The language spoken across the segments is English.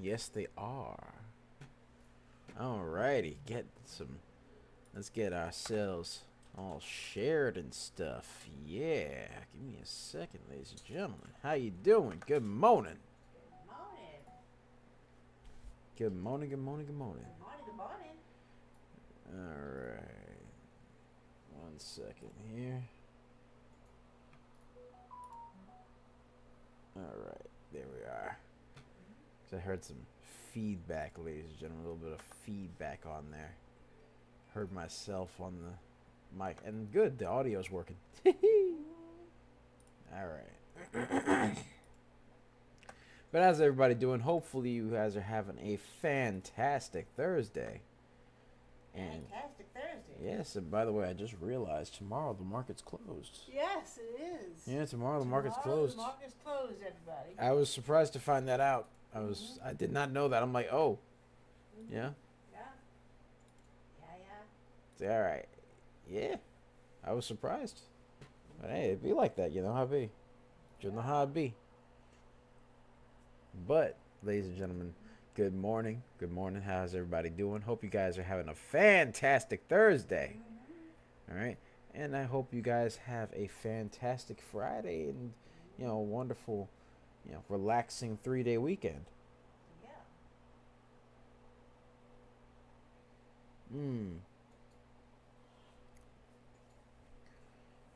Yes, they are. Alrighty, let's get ourselves all shared and stuff. Yeah, give me a second, ladies and gentlemen. How you doing? Good morning. Good morning. Good morning, good morning, good morning. Good morning. Good morning. Alright, one second here. Alright, there we are. I heard some feedback, ladies and gentlemen, a little bit of feedback on there. Heard myself on the mic, and good, the audio's working. All right. But how's everybody doing? Hopefully you guys are having a fantastic Thursday. And fantastic Thursday. Yes, and by the way, I just realized tomorrow the market's closed. Yes, it is. Yeah, tomorrow the market's closed. The market's closed, everybody. I was surprised to find that out. I did not know that. I'm like, oh, yeah. Yeah. All right. Yeah, I was surprised. But hey, it'd be like that, you know how it be. You know how it be. But, ladies and gentlemen, good morning. Good morning. How's everybody doing? Hope you guys are having a fantastic Thursday. All right. And I hope you guys have a fantastic Friday and, wonderful, relaxing 3-day weekend. Yeah.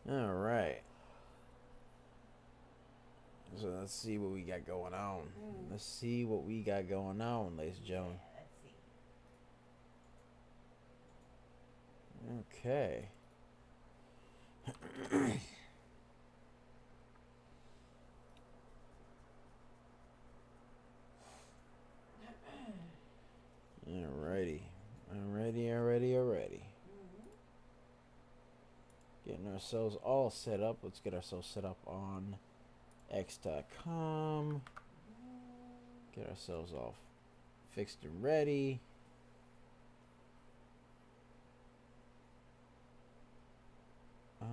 All right. So let's see what we got going on. Let's see what we got going on, ladies and gentlemen. Yeah, let's see. Okay. Alrighty. Alrighty. Getting ourselves all set up. Let's get ourselves set up on X.com. Get ourselves all fixed and ready. All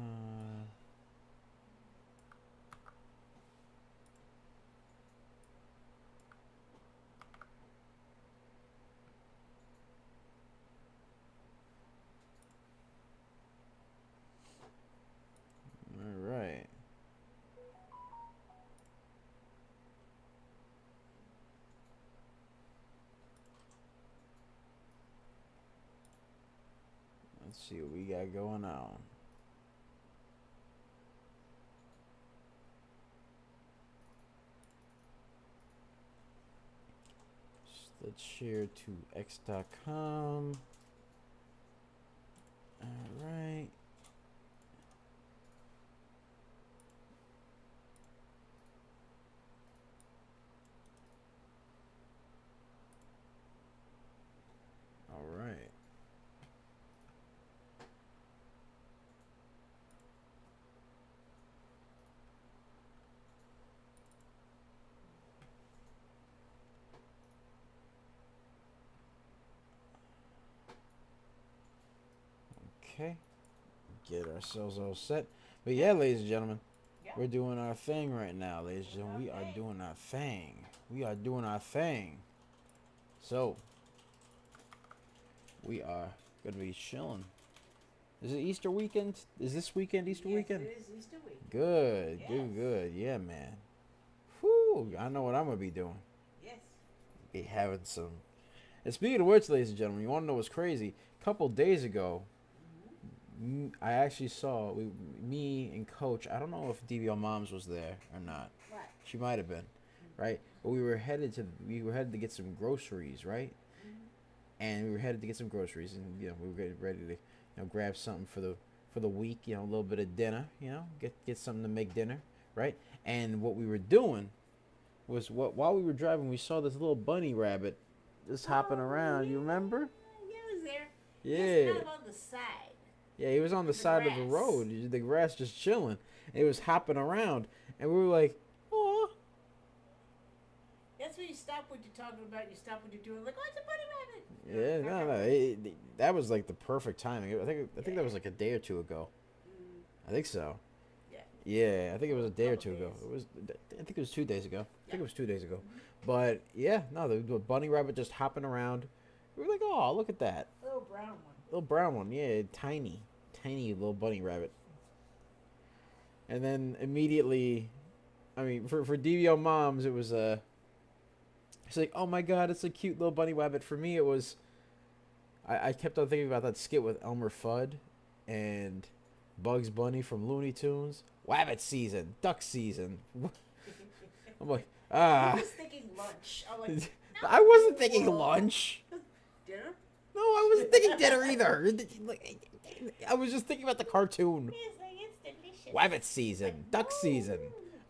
right. Let's see what we got going on. Let's share to X.com. All right. All right. Okay. Get ourselves all set. But yeah, ladies and gentlemen, we're doing our thing right now, ladies and gentlemen. We are doing our thing. We are doing our thing. So, we are going to be chilling. Is it Easter weekend? Is this weekend Easter weekend? It is Easter week. Good, good. Yeah, man. Whew, I know what I'm going to be doing. Yes. Be having some. And speaking of which, ladies and gentlemen, you want to know what's crazy? A couple days ago, I actually saw me and Coach. I don't know if DVL Moms was there or not. Right. She might have been, right? But we were headed to get some groceries, right? And we were headed to get some groceries, and we were getting ready to grab something for the week, a little bit of dinner, get something to make dinner, right? And what we were doing was while we were driving, we saw this little bunny rabbit just hopping around. You remember? Yeah, it was there. Yeah. Just kind of on the side. Yeah, he was on the side of the road. The grass just chilling. And it was hopping around. And we were like, oh. That's when you stop what you're talking about. You stop what you're doing. Like, oh, it's a bunny rabbit. Yeah, no. That was like the perfect timing. I think that was like a day or two ago. I think so. Yeah. Yeah, I think it was a day or Couple two ago. days. It was. I think it was 2 days ago. I think Yeah. it was 2 days ago. But yeah, no, the bunny rabbit just hopping around. We were like, oh, look at that Little brown one. little brown one. Yeah, tiny, tiny little bunny rabbit. And then immediately, I mean, for DVO moms, it was it's like, oh my god, it's a cute little bunny rabbit. For me, it was. I kept on thinking about that skit with Elmer Fudd and Bugs Bunny from Looney Tunes. Wabbit season, duck season. I'm like, I ah. was thinking lunch. I'm like, I wasn't thinking lunch. dinner? No, I wasn't thinking dinner either. Like, I was just thinking about the cartoon. Yes, like it's delicious. Wabbit season, duck season.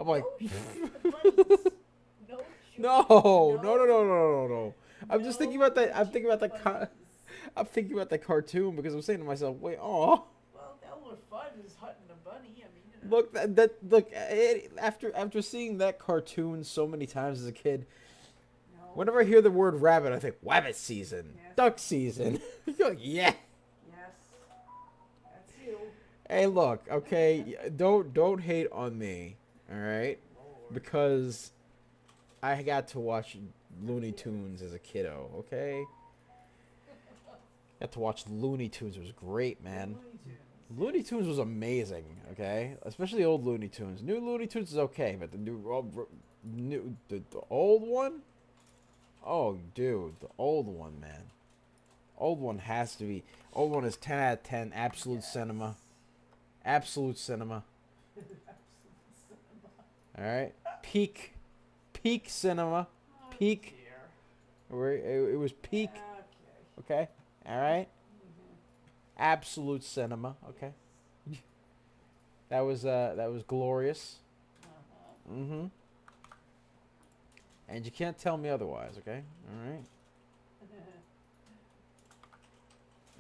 I'm like, No, the bunnies. No, no, sugar. no, no, no, no, no, no. I'm just thinking about that. I'm thinking about the. bunnies. I'm thinking about the cartoon because I'm saying to myself, wait, oh. Well, Elmer Fudd is hunting a bunny. I mean, you know. Look, after seeing that cartoon so many times as a kid, No. whenever I hear the word rabbit, I think wabbit season, Yes. duck season. You're like, yeah. Yes. That's you. Hey, look, okay, don't hate on me, all right? Lord. Because I got to watch Looney Tunes as a kiddo, okay? Got to watch Looney Tunes. It was great, man. Looney Tunes. Looney Tunes was amazing, okay? Especially old Looney Tunes. New Looney Tunes is okay, but the old one? Oh, dude, the old one, man. Old one has to be. Old one is 10 out of 10. Absolute cinema. Absolute cinema. All right? Peak cinema. Oh, Peak. dear. Where it was peak, Okay. okay? All right? Absolute cinema, okay? That was glorious. Uh-huh. Mm-hmm. And you can't tell me otherwise, okay? All right.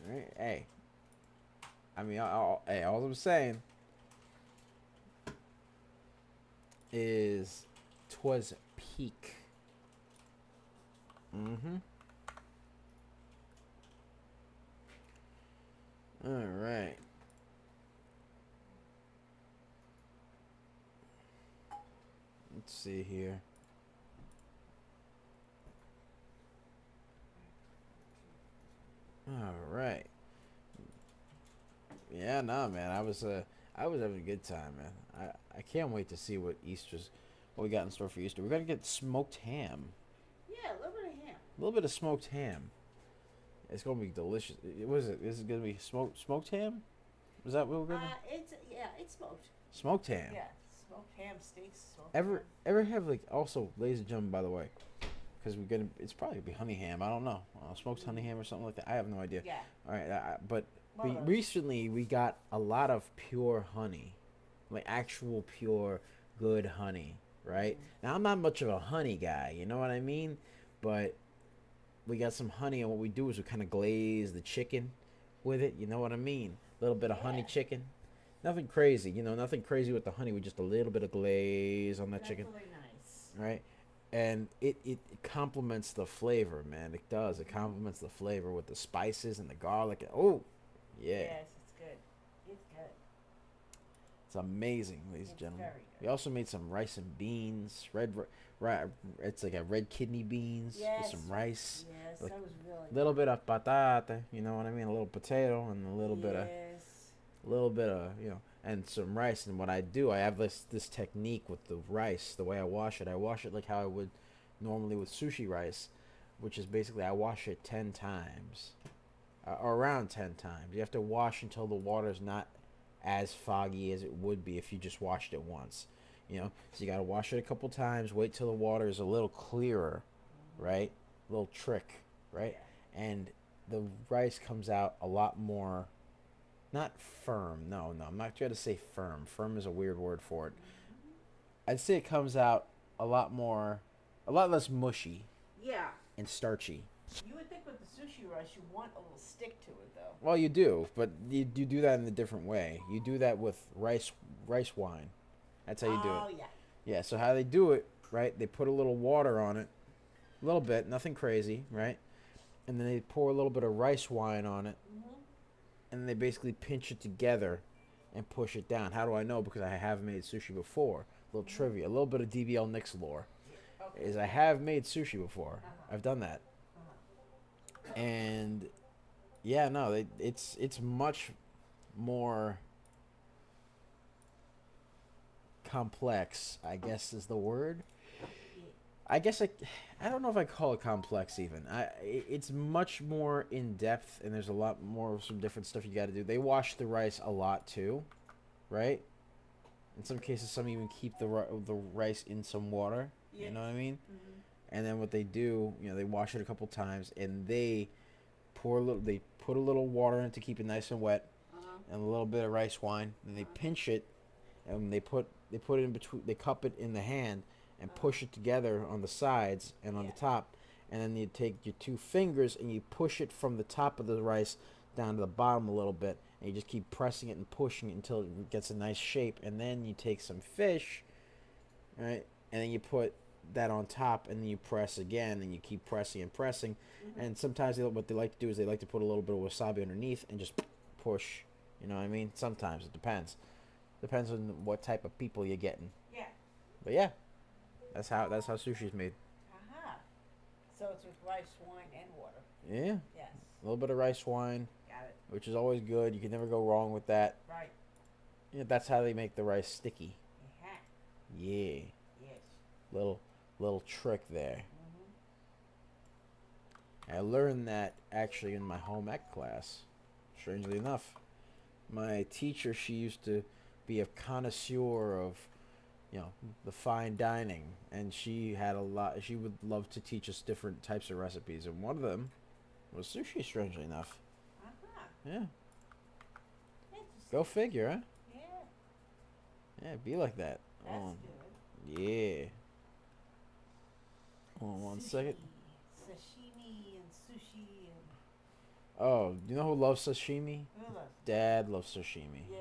All right. Hey. I mean, hey, all I'm saying is 'twas peak. Mm-hmm. All right. Let's see here. All right. Yeah, no, man. I was having a good time, man. I can't wait to see what what we got in store for Easter. We're gonna get smoked ham. Yeah, a little bit of ham. A little bit of smoked ham. It's gonna be delicious. What is it? Is it gonna be smoked ham? Is that what we're gonna? It's smoked. Smoked ham. Yeah, smoked ham steaks. Smoked Ever have like also, ladies and gentlemen, by the way, because we're gonna it's probably gonna be honey ham. I don't know, smoked honey ham or something like that. I have no idea. Yeah. All right, but One of those. recently we got a lot of pure honey, like actual pure good honey. Right now, I'm not much of a honey guy. You know what I mean? But we got some honey, and what we do is we kind of glaze the chicken with it. You know what I mean? A little bit of honey Yeah. chicken. Nothing crazy, nothing crazy with the honey. With just a little bit of glaze on that That's chicken, really nice. right? And it complements the flavor, man. It does. It complements the flavor with the spices and the garlic. Oh, yeah. Yes, it's good. It's good. It's amazing, ladies and It's gentlemen. very good. We also made some rice and beans. It's like a red kidney beans Yes. with some rice. Yes, Like, that was really A little bit of patata, you know what I mean? A little potato and a little bit of and some rice. And what I do, I have this technique with the rice. The way I wash it like how I would normally with sushi rice, which is basically I wash it 10 times, or around 10 times. You have to wash until the water's not as foggy as it would be if you just washed it once. So you got to wash it a couple times, wait till the water is a little clearer, right? A little trick, right? And the rice comes out a lot more, not firm. No, I'm not trying to say firm. Firm is a weird word for it. I'd say it comes out a lot less mushy Yeah. and starchy. You would think with the sushi rice you want a little stick to it though. Well, you do, but you do that in a different way. You do that with rice wine. That's how you do it. Oh yeah. Yeah, so how they do it, right? They put a little water on it, a little bit, nothing crazy, right? And then they pour a little bit of rice wine on it, Mhm. and they basically pinch it together and push it down. How do I know? Because I have made sushi before. A little trivia, a little bit of DBL Nick's lore. Okay. Is I have made sushi before. Uh-huh. I've done that. Uh-huh. And yeah, no, it's much more complex, I guess is the word. I guess I don't know if I call it complex even. It's much more in depth, and there's a lot more some different stuff you got to do. They wash the rice a lot too, right? In some cases, some even keep the rice in some water. Yes. You know what I mean? Mm-hmm. And then what they do, they wash it a couple times, and they put a little water in it to keep it nice and wet, Uh-huh. and a little bit of rice wine. Then they pinch it, and they put it in between. They cup it in the hand and push it together on the sides and on the top, and then you take your two fingers and you push it from the top of the rice down to the bottom a little bit, and you just keep pressing it and pushing it until it gets a nice shape. And then you take some fish, right, and then you put that on top, and then you press again, and you keep pressing and pressing. Mm-hmm. And sometimes what they like to do is they like to put a little bit of wasabi underneath and just push. You know what I mean? Sometimes it depends. Depends on what type of people you're getting. Yeah. But yeah, that's how sushi's made. Uh-huh. So it's with rice, wine, and water. Yeah, Yes. a little bit of rice wine, Got it. which is always good. You can never go wrong with that. Right. Yeah, that's how they make the rice sticky. Uh-huh. Yeah, Yes. little trick there. Mm-hmm. I learned that actually in my home ec class. Strangely enough, my teacher, she used to be a connoisseur of, the fine dining, and she had a lot. She would love to teach us different types of recipes, and one of them was sushi. Strangely enough, Uh-huh. yeah. Interesting. Go figure, huh? Yeah. Yeah, be like that. That's good. Yeah. Hold on one second. Sashimi and sushi and Oh, do you know who loves sashimi? who else? Dad loves sashimi. Yeah.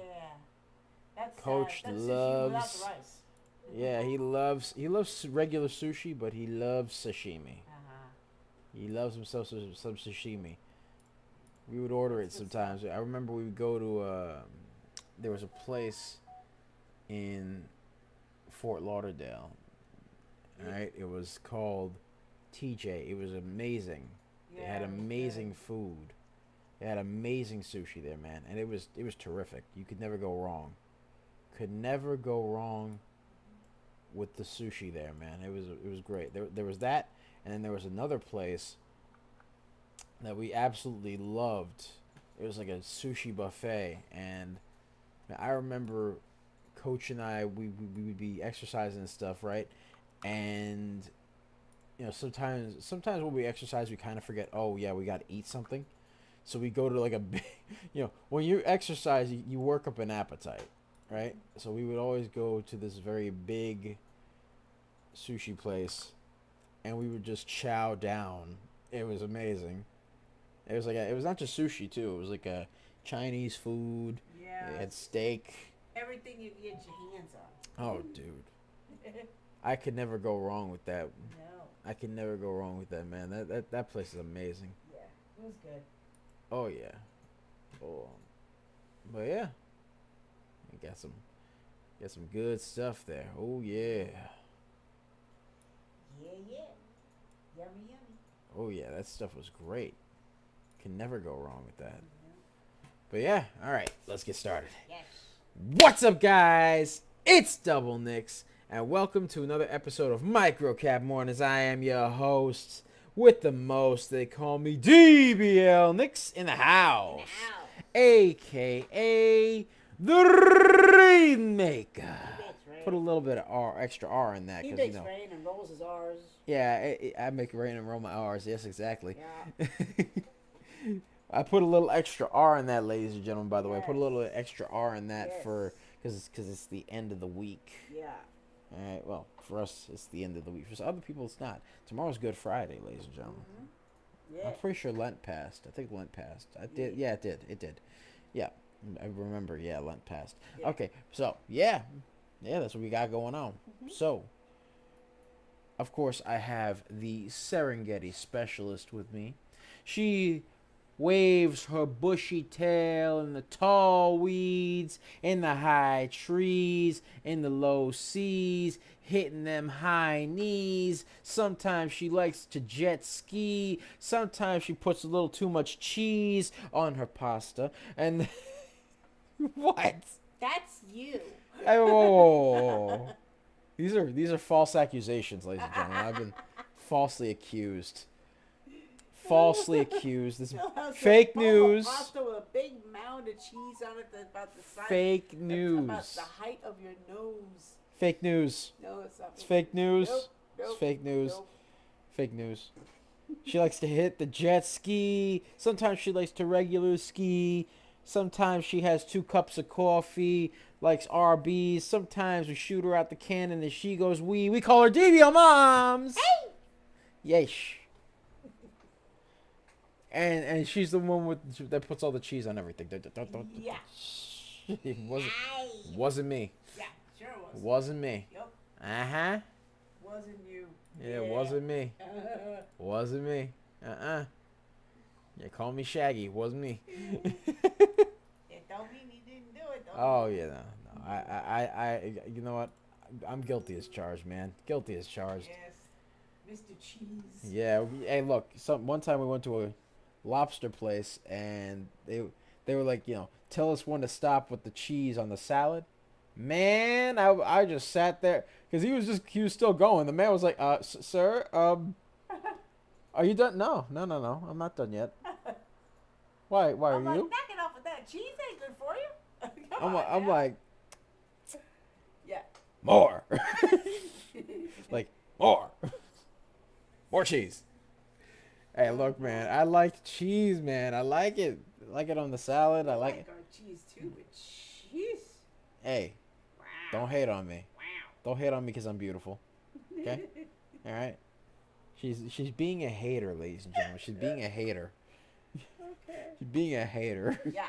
That's Coach that's sushi without loves- the rice. Yeah, he loves regular sushi, but he loves sashimi. Uh-huh. He loves himself some sashimi. We would order it That's good sometimes. I remember we would go to there was a place in Fort Lauderdale. Yeah. Right? It was called TJ. It was amazing. They had Yeah, it was amazing good. food. They had amazing sushi there, man, and it was terrific. You could never go wrong. Could never go wrong with the sushi there, man. It was great. There was that, and then there was another place that we absolutely loved. It was like a sushi buffet, and I remember Coach and I we would be exercising and stuff, right? And sometimes when we exercise, we kind of forget. Oh yeah, we got to eat something. So we go to like a big, when you exercise, you work up an appetite, right? So we would always go to this very big sushi place, and we would just chow down. It was amazing. It was it was not just sushi too. It was like a Chinese food. Yeah. They had steak. Everything you can get your hands on. Oh, dude, I could never go wrong with that. No. I can never go wrong with that, man. That place is amazing. Yeah. It was good. Oh yeah. Oh, but yeah, you got some good stuff there. Oh yeah. Yeah, yeah. Yummy, yummy. Oh yeah, that stuff was great. Can never go wrong with that. Mhm. But yeah, all right, let's get started. Yes. What's up, guys? It's Double Nicks, and welcome to another episode of Microcap Mornings. I am your host with the most. They call me DBL Nicks in the house, Now. aka the Rainmaker. He makes rain. Put a little bit of extra R in that, He because makes rain and rolls his R's. Yeah, I make rain and roll my R's. Yes, exactly. Yeah. I put a little extra R in that, ladies and gentlemen. By the way, I put a Yes. little extra R in that Yes. because it's the end of the week. Yeah. All right. Well, for us, it's the end of the week. For other people, it's not. Tomorrow's Good Friday, ladies and gentlemen. Mm-hmm. Yeah. I'm pretty sure Lent passed. I think Lent passed. I did. Yeah, it did. It did. Yeah, I remember. Yeah, Lent passed. Yeah. Okay. So yeah, that's what we got going on. Mm-hmm. So, of course, I have the Serengeti specialist with me. She waves her bushy tail in the tall weeds, in the high trees, in the low seas, hitting them high knees. Sometimes she likes to jet ski. Sometimes she puts a little too much cheese on her pasta. And what? That's you. Oh, these are false accusations, ladies and gentlemen. I've been falsely accused. Falsely accused. This is fake news. Pasta with a big mound of cheese on it that's about the size. Fake news. About the height of your nose. Fake news. No, it's not. It's fake news. Nope, It's fake news. Nope. Fake news. She likes to hit the jet ski. Sometimes she likes to regular ski. Sometimes she has 2 cups of coffee, likes RBs. Sometimes we shoot her out the cannon and she goes wee. We call her DBO Moms. Hey! Yes. And she's the one that puts all the cheese on everything. Yeah. It wasn't me. Yeah, sure was. Wasn't me. Yep. Uh-huh. Wasn't you. Yeah, it wasn't me. Wasn't me. Uh-uh. Yeah, call me Shaggy. Wasn't me. It don't mean he didn't do it. Oh, yeah, no. I you know what? I'm guilty as charged, man. Guilty as charged. Yes. Mr. Cheese. Yeah. Hey, look. One time we went to a lobster place and they were like, tell us when to stop with the cheese on the salad. Man, I just sat there because he was still going. The man was like, sir, are you done? No, I'm not done yet. Why I'm are like, you? knock it off with that. Cheese ain't good for you. I'm like, yeah. more. Like, more cheese. Hey, look, man, I like cheese, man. I like it. I like it on the salad. I like it. our cheese too, but cheese. Hey, Wow. don't hate on me. Wow. Don't hate on me because I'm beautiful. Okay? All right? She's being a hater, ladies and gentlemen. She's being a hater. Okay. She's being a hater. Yeah.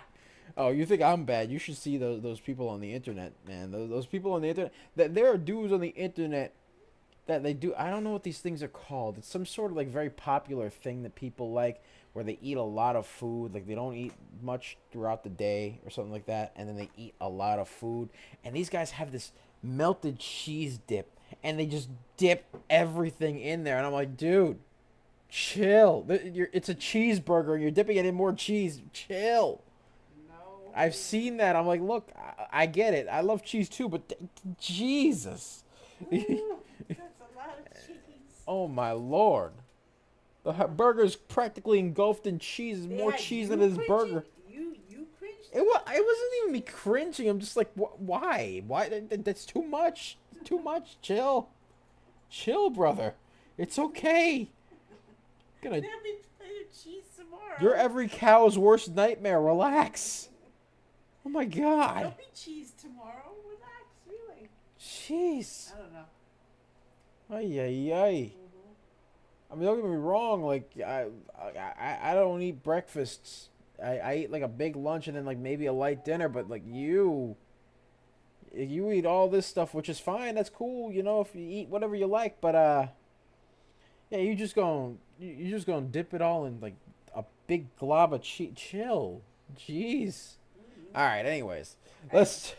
Oh, you think I'm bad? You should see those people on the internet, man. Those people on the internet. There are dudes on the internet that they do. I don't know what these things are called. It's some sort of like very popular thing that people like, where they eat a lot of food. Like they don't eat much throughout the day or something like that, and then they eat a lot of food. And these guys have this melted cheese dip, and they just dip everything in there. And I'm like, dude, chill. It's a cheeseburger, and you're dipping it in more cheese. Chill. No. I've seen that. I'm like, look, I get it. I love cheese too, but Jesus. That's a lot of cheese. Oh my Lord. The burger's practically engulfed in cheese. There's more cheese than his burger. You cringed? It wasn't even me cringing. I'm just like, why? Why? That's too much. Too much. Chill. Chill, brother. It's okay. Let me play cheese tomorrow. You're every cow's worst nightmare. Relax. Oh my God. There'll be cheese tomorrow. Relax, really. Jeez. I don't know. Ay, ay, ay. I mean, don't get me wrong. Like, I don't eat breakfasts. I eat like a big lunch and then like maybe a light dinner. But like you eat all this stuff, which is fine. That's cool. If you eat whatever you like. But yeah, you just gonna dip it all in like a big glob of cheese. Chill. Jeez. All right. Anyways, let's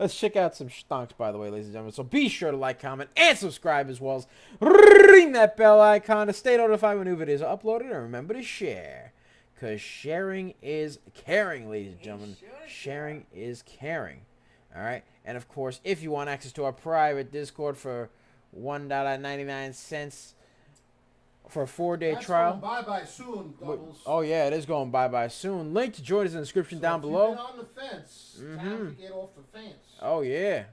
check out some stonks, by the way, ladies and gentlemen. So be sure to like, comment, and subscribe, as well as ring that bell icon to stay notified when new videos are uploaded. And remember to share, because sharing is caring, ladies and gentlemen. Sharing is caring. All right? And, of course, if you want access to our private Discord for $1.99 for a 4-day trial. Bye-bye soon, doubles. Oh, yeah, it is going bye-bye soon. Link to join us in the description down below. If you've been on the fence, time to get off the fence. Oh, yeah.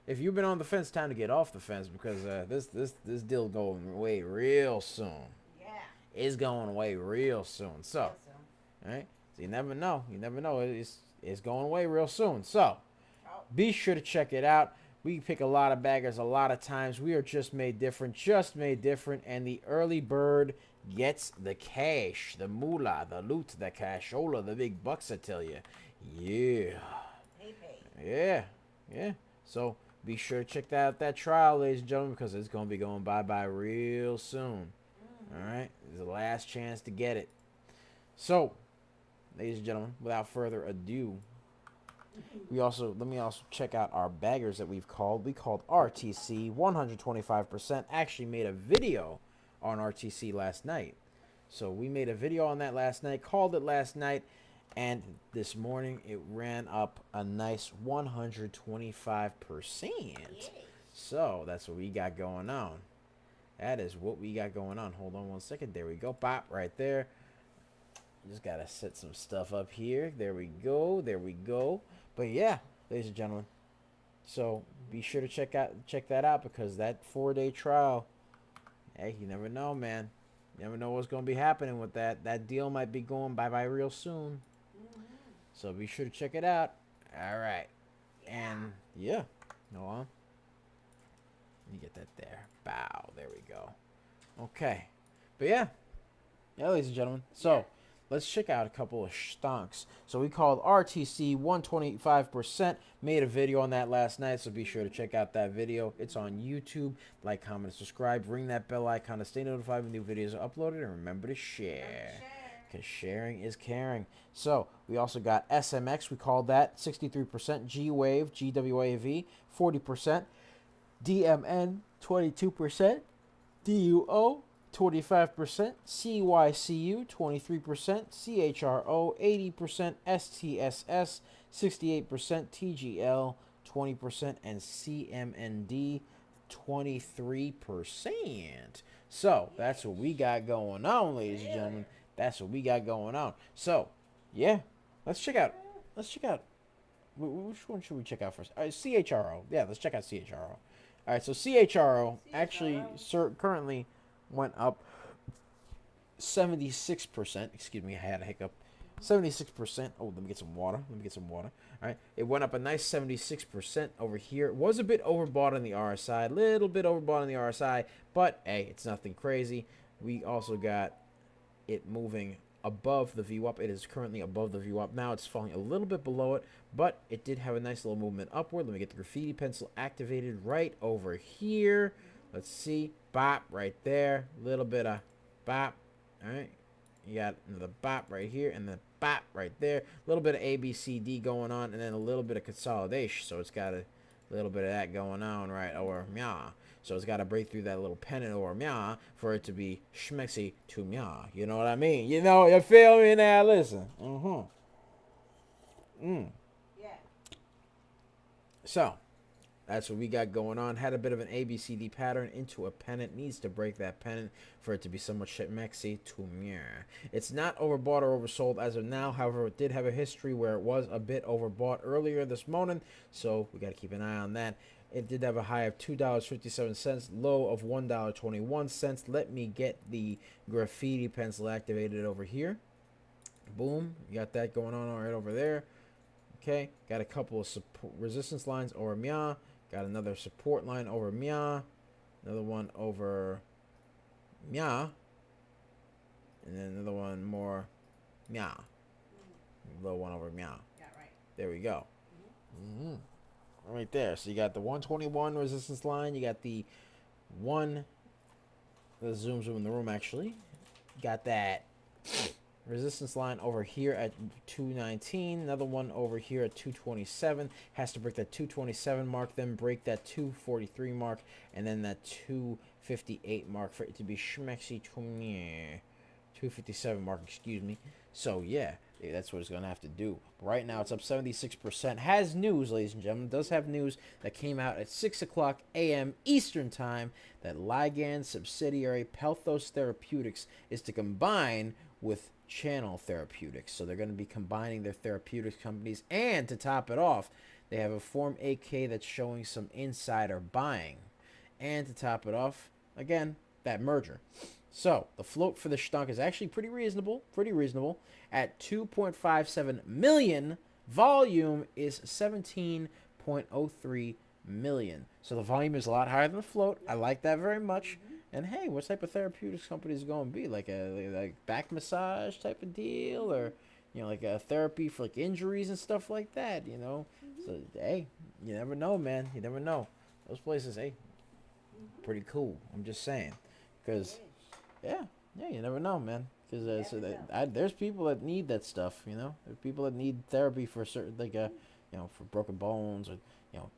If you've been on the fence, time to get off the fence, because this deal going away real soon. Yeah. It's going away real soon. So, all right? So you never know. You never know. It's going away real soon. So, be sure to check it out. We pick a lot of baggers a lot of times. We are just made different, and the early bird gets the cash, the moolah, the loot, the cashola, the big bucks, I tell you. Yeah. Yeah. Yeah. So be sure to check out that trial, ladies and gentlemen, because it's going to be going bye-bye real soon. All right? It's the last chance to get it. So, ladies and gentlemen, without further ado, let me also check out our baggers that we've called. We called RTC 125%. Actually made a video on RTC last night. So we made a video on that last night, called it last night, and this morning it ran up a nice 125%. So that's what we got going on. That is what we got going on. Hold on one second. There we go. Pop right there. Just got to set some stuff up here. There we go. There we go. But yeah, ladies and gentlemen. So be sure to check that out because that 4-day trial, hey, you never know, man. You never know what's going to be happening with that. That deal might be going bye-bye real soon. So be sure to check it out. All right. And yeah, go on. Let me get that there. Bow. There we go. Okay. But yeah, ladies and gentlemen. So let's check out a couple of stonks. So we called RTC 125%. Made a video on that last night, so be sure to check out that video. It's on YouTube. Like, comment, subscribe. Ring that bell icon to stay notified when new videos are uploaded. And remember to share. Because sharing is caring. So we also got SMX. We called that 63%. G-Wave, GWAV, 40%. DMN, 22%. DUO, 25%, CYCU 23%, CHRO 80%, STSS 68%, TGL 20%, and CMND 23%. So that's what we got going on, ladies and gentlemen. That's what we got going on. So yeah, let's check out. Which one should we check out first? All right, CHRO. Yeah, let's check out CHRO. All right, so CHRO actually currently went up 76%. Excuse me, I had a hiccup. 76%. Oh, let me get some water. All right, it went up a nice 76% over here. It was a bit overbought on the RSI, little bit overbought on the RSI, but hey, it's nothing crazy. We also got it moving above the VWAP. It is currently above the VWAP. Now it's falling a little bit below it, but it did have a nice little movement upward. Let me get the graffiti pencil activated right over here. Let's see. Bop right there. Little bit of bop. All right. You got another bop right here and then bop right there. A little bit of ABCD going on and then a little bit of consolidation. So it's got a little bit of that going on right over meow. So it's got to break through that little pennant over meow for it to be schmexy to meow. You know what I mean? You know, you feel me now? Listen. Yeah. So that's what we got going on. Had a bit of an ABCD pattern into a pennant. Needs to break that pennant for it to be somewhat schmexy to meow. It's not overbought or oversold as of now. However, it did have a history where it was a bit overbought earlier this morning. So we got to keep an eye on that. It did have a high of $2.57, low of $1.21. Let me get the graffiti pencil activated over here. Boom. You got that going on right over there. Okay. Got a couple of support resistance lines over meow. Got another support line over meow. Another one over meow. And then another one more meow. Low one over meow. Yeah, right. There we go. Right there. So you got the 121 resistance line. You got the one. Let's zoom in the room actually. Got that resistance line over here at 219. Another one over here at 227. Has to break that 227 mark, then break that 243 mark, and then that 258 mark for it to be schmexy to me. 257 mark, excuse me. So yeah, that's what it's gonna have to do. Right now it's up 76%. Has news, ladies and gentlemen. Does have news that came out at 6 o'clock a.m. Eastern time that Ligand subsidiary Pelthos Therapeutics is to combine with Channel Therapeutics. So they're going to be combining their therapeutics companies, and to top it off, they have a Form 8K that's showing some insider buying. And to top it off, again, that merger. So the float for the stunk is actually pretty reasonable, at 2.57 million. Volume is 17.03 million. So the volume is a lot higher than the float. I like that very much. And hey, what type of therapeutics company is going to be? Like a back massage type of deal, or like a therapy for like injuries and stuff like that. So hey, you never know, man. You never know. Those places, hey, pretty cool. I'm just saying, because yeah, you never know, man. Because there's people that need that stuff. You know, there's people that need therapy for certain for broken bones or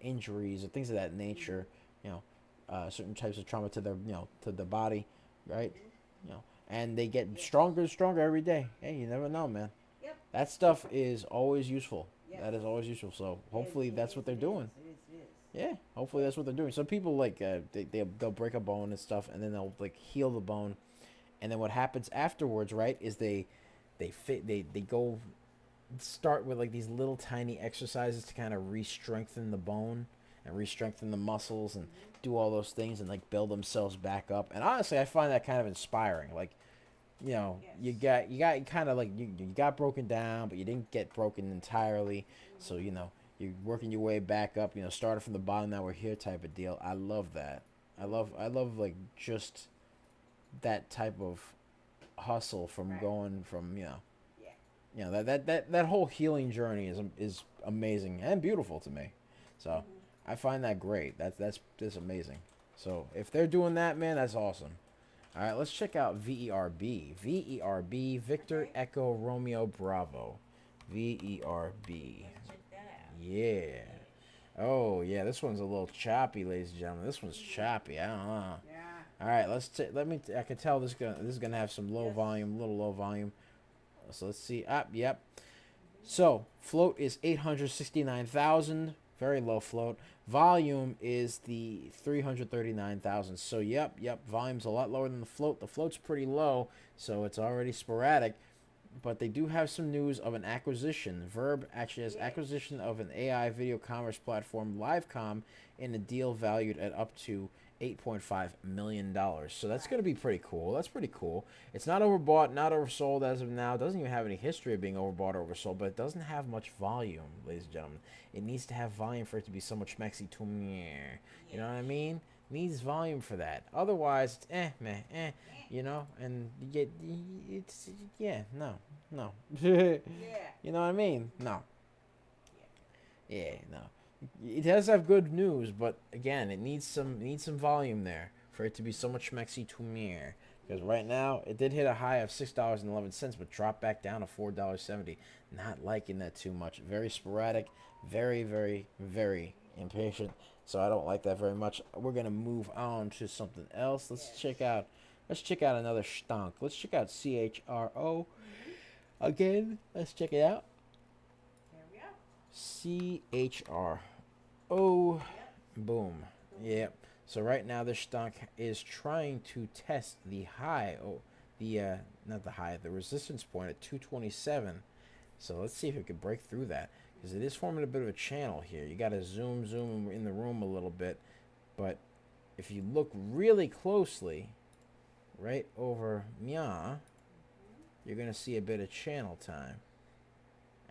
injuries or things of that nature. You know, certain types of trauma to their to the body, right? And they get stronger and stronger every day. Hey, you never know, man. Yep. That stuff is always useful. Yep. That is always useful. So hopefully that's what they're It doing. is. Yeah, hopefully that's what they're doing. Some people they'll break a bone and stuff, and then they'll like heal the bone, and then what happens afterwards, right, is they go start with like these little tiny exercises to kind of re-strengthen the bone and re-strengthen the muscles and do all those things and like build themselves back up. And honestly, I find that kind of inspiring. Like, you got kind of like you got broken down, but you didn't get broken entirely. So you're working your way back up. Started from the bottom, now we're here type of deal. I love that. I love like just that type of hustle from going from that whole healing journey is amazing and beautiful to me. So I find that great. That's amazing. So if they're doing that, man, that's awesome. All right, let's check out VERB. VERB, Victor Echo Romeo Bravo. VERB. Check that out. Yeah. Oh yeah, this one's a little choppy, ladies and gentlemen. This one's choppy. I don't know. Yeah. All right, I can tell this is gonna have some low volume, little low volume. So let's see. Yep. So float is 869,000, very low float. Volume is the 339,000. So yep. Volume's a lot lower than the float. The float's pretty low, so it's already sporadic. But they do have some news of an acquisition. Verb actually has acquisition of an AI video commerce platform, Livecom, in a deal valued at up to $8.5 million. So that's going to be pretty cool. That's pretty cool. It's not overbought, not oversold as of now. It doesn't even have any history of being overbought or oversold, but it doesn't have much volume, ladies and gentlemen. It needs to have volume for it to be so much mexy to me. You know what I mean? Needs volume for that. Otherwise, it's and you get, no. You know what I mean? No. Yeah, no. It does have good news, but again, it needs some volume there for it to be so much mexy to me. Because right now, it did hit a high of $6.11, but dropped back down to $4.70. Not liking that too much. Very sporadic, very, very, very impatient. So I don't like that very much. We're gonna move on to something else. Let's check out another stonk. Let's check out CHRO again. Let's check it out. There we go. CHRO. Boom. Yep. So right now this stock is trying to test the high, the resistance point at 227. So let's see if it can break through that, because it is forming a bit of a channel here. You got to zoom in the room a little bit, but if you look really closely, right over you're gonna see a bit of channel time.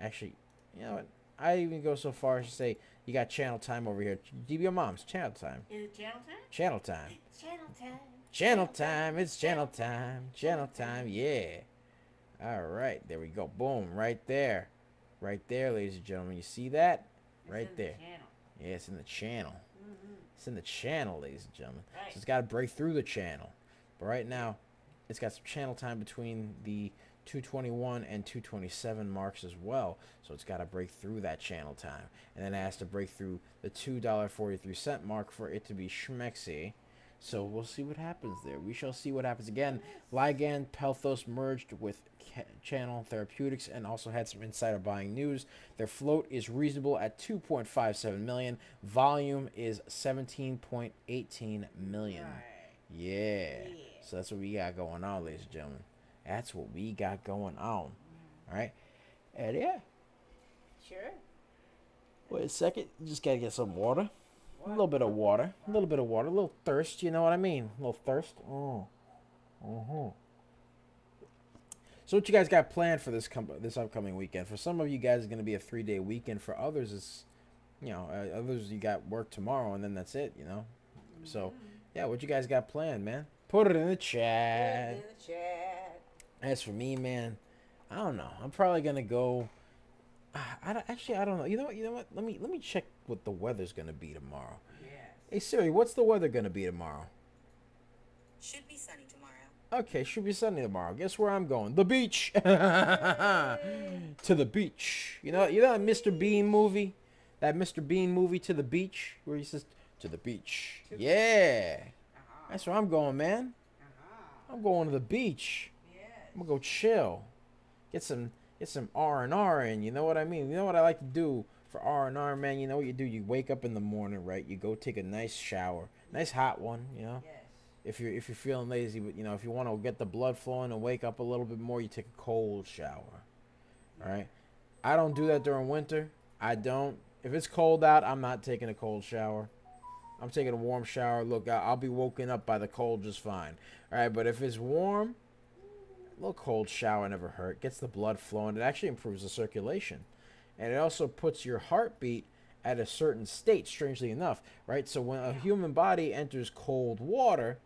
Actually, you know what? I even go so far as to say you got channel time over here. DB Mom's channel time. Is it channel time? Channel time. Channel time. Channel time. It's channel time. Channel time. Yeah. All right. There we go. Boom. Right there. Right there, ladies and gentlemen. You see that? Right It's in there. The channel. Yeah, it's in the channel. Mm-hmm. It's in the channel, ladies and gentlemen. Right. So it's got to break through the channel. But right now, it's got some channel time between the 221 and 227 marks as well. So it's got to break through that channel time. And then it has to break through the $2.43 mark for it to be schmexy. So we'll see what happens there. We shall see what happens. Again, Ligand Pelthos merged with Channel Therapeutics and also had some insider buying news. Their float is reasonable at 2.57 million. Volume is 17.18 million. Right. Yeah. So that's what we got going on, ladies and gentlemen. That's what we got going on. All right. And yeah. Sure. Wait a second. Just got to get some water. A little bit of water. A little thirst. You know what I mean? A little thirst. So what you guys got planned for this upcoming weekend? For some of you guys, it's going to be a 3-day weekend. For others, it's, others you got work tomorrow and then that's it, So, yeah, what you guys got planned, man? Put it in the chat. Put it in the chat. As for me, man, I don't know. I'm probably going to go. I don't know. You know what? Let me check what the weather's going to be tomorrow. Yes. Hey, Siri, what's the weather going to be tomorrow? Should be sunny tomorrow. Okay, should be sunny tomorrow. Guess where I'm going? The beach. To the beach. You know that Mr. Bean movie? That Mr. Bean movie, To the Beach, where he says, to the beach. Yeah. That's where I'm going, man. I'm going to the beach. I'm gonna go chill. Get some R&R in, you know what I mean? You know what I like to do for R&R, man? You know what you do? You wake up in the morning, right? You go take a nice shower. Nice hot one, you know? If you're feeling lazy, but you know, if you want to get the blood flowing and wake up a little bit more, you take a cold shower. All right? I don't do that during winter. I don't. If it's cold out, I'm not taking a cold shower. I'm taking a warm shower. Look, I'll be woken up by the cold just fine. All right, but if it's warm, a little cold shower never hurt. Gets the blood flowing. It actually improves the circulation. And it also puts your heartbeat at a certain state, strangely enough, right? So when a human body enters cold water,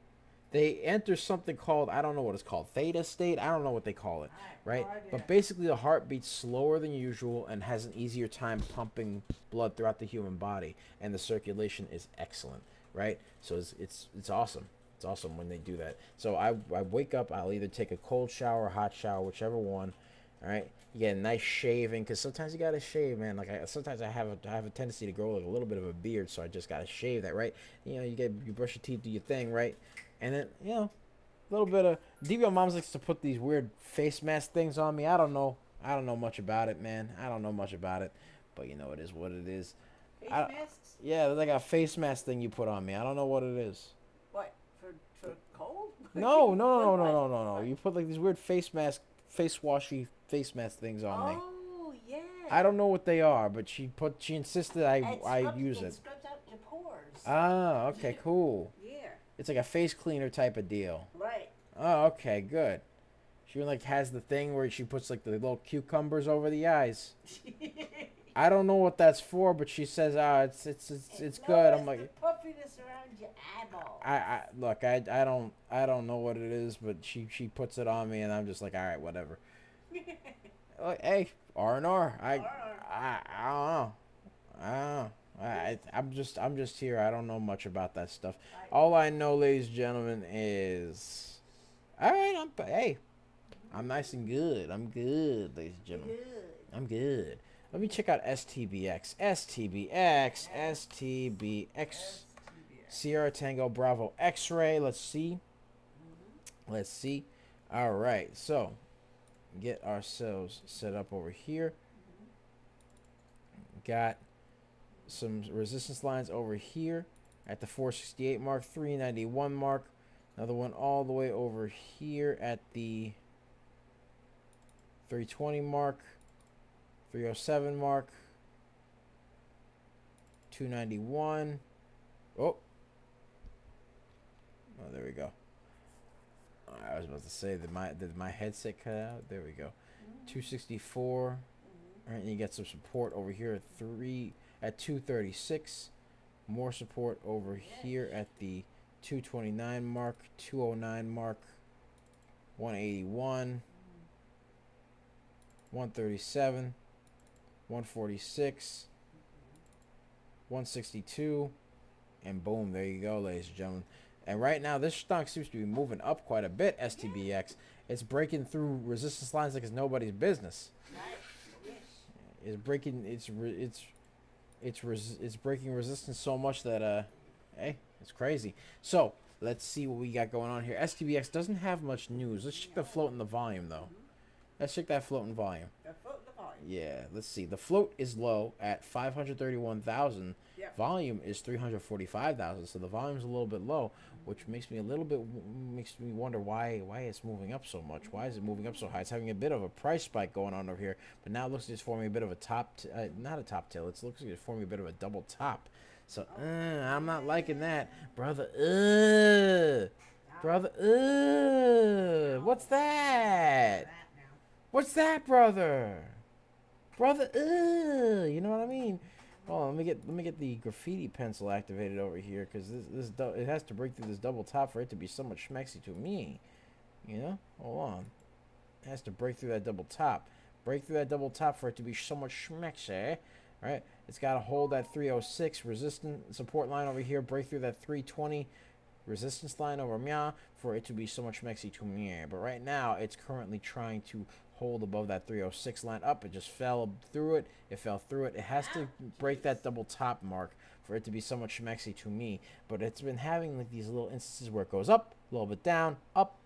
they enter something called, I don't know what it's called, theta state? I don't know what they call it, right? But basically the heart beats slower than usual and has an easier time pumping blood throughout the human body. And the circulation is excellent, right? So it's awesome. It's awesome when they do that. So I wake up, I'll either take a cold shower or hot shower, whichever one. All right, you get a nice shaving because sometimes you gotta shave, man. Like sometimes I have a tendency to grow like a little bit of a beard, so I just gotta shave that, right? You know, you brush your teeth, do your thing, right? And then a little bit of DBO Moms likes to put these weird face mask things on me. I don't know much about it, man. I don't know much about it, but you know it is what it is. Face masks? Yeah, there's like a face mask thing you put on me. I don't know what it is. What? For cold? No. You put like these weird face washy face mask things on me. Oh, yeah. I don't know what they are, but she insisted I use it. It scrubs out your pores. Ah, okay, cool. Yeah. It's like a face cleaner type of deal. Right. Oh, okay, good. She like has the thing where she puts like the little cucumbers over the eyes. I don't know what that's for, but she says, it's good. I'm like, the puffiness around your eyeball. I don't know what it is, but she puts it on me, and I'm just like, all right, whatever. Like, hey, R&R. I don't know. I'm just here. I don't know much about that stuff. All I know, ladies and gentlemen, is all right. I'm nice and good. I'm good, ladies and gentlemen. I'm good. Let me check out STBX. Sierra Tango Bravo X-ray. Let's see. All right. So, get ourselves set up over here. Got some resistance lines over here at the 468 mark, 391 mark. Another one all the way over here at the 320 mark, 307 mark, 291. Oh, there we go. I was about to say that my headset cut out. There we go. 264. All right, and you get some support over here at 236. More support over here at the 229 mark, 209 mark, 181, 137, 146, 162, and boom, there you go, ladies and gentlemen. And right now, this stock seems to be moving up quite a bit, STBX. It's breaking through resistance lines like it's nobody's business. It's breaking it's breaking resistance so much that hey, it's crazy. So let's see what we got going on here. STBX doesn't have much news. Let's check the float and the volume though. Let's check that float and volume. Yeah, let's see. The float is low at 531,000. Yep. Volume is 345,000. So the volume's a little bit low, which makes me wonder why it's moving up so much. Why is it moving up so high? It's having a bit of a price spike going on over here, but now it looks like it's forming a bit of a not a top tail. It looks like it's forming a bit of a double top. So I'm not liking that, brother. What's that? What's that, brother? You know what I mean? Oh, let me get the graffiti pencil activated over here, because it has to break through this double top for it to be somewhat schmexy to me. You know? Hold on. It has to break through that double top. Break through that double top for it to be somewhat schmexy. Right? It's got to hold that 306 resistant support line over here. Break through that 320 resistance line over meow for it to be so much mexy to me. But right now, it's currently trying to hold above that 306 line up. It just fell through it. It fell through it. It has to break that double top mark for it to be so much mexy to me. But it's been having like these little instances where it goes up, a little bit down, up,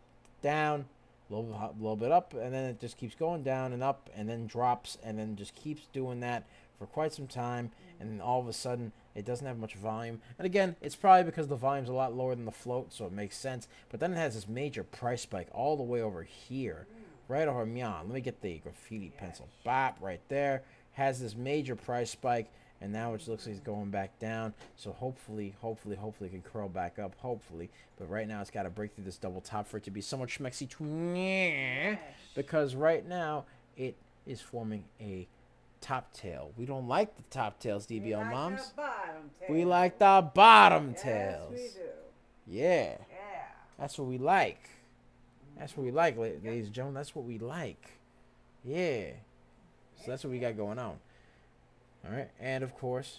down, a little bit up, and then it just keeps going down and up, and then drops, and then just keeps doing that for quite some time, and then all of a sudden it doesn't have much volume. And again, it's probably because the volume's a lot lower than the float, so it makes sense. But then it has this major price spike all the way over here, right over meow. Let me get the graffiti pencil. Bop, right there. Has this major price spike, and now it looks like it's going back down. So hopefully it can curl back up, hopefully. But right now it's got to break through this double top for it to be somewhat schmexy to me, because right now it is forming a top tail. We don't like the top tails, DBL moms. We like the bottom tails. Yes, we do. Yeah. Yeah. That's what we like. That's what we like, ladies and gentlemen. That's what we like. Yeah. So that's what we got going on. All right. And of course,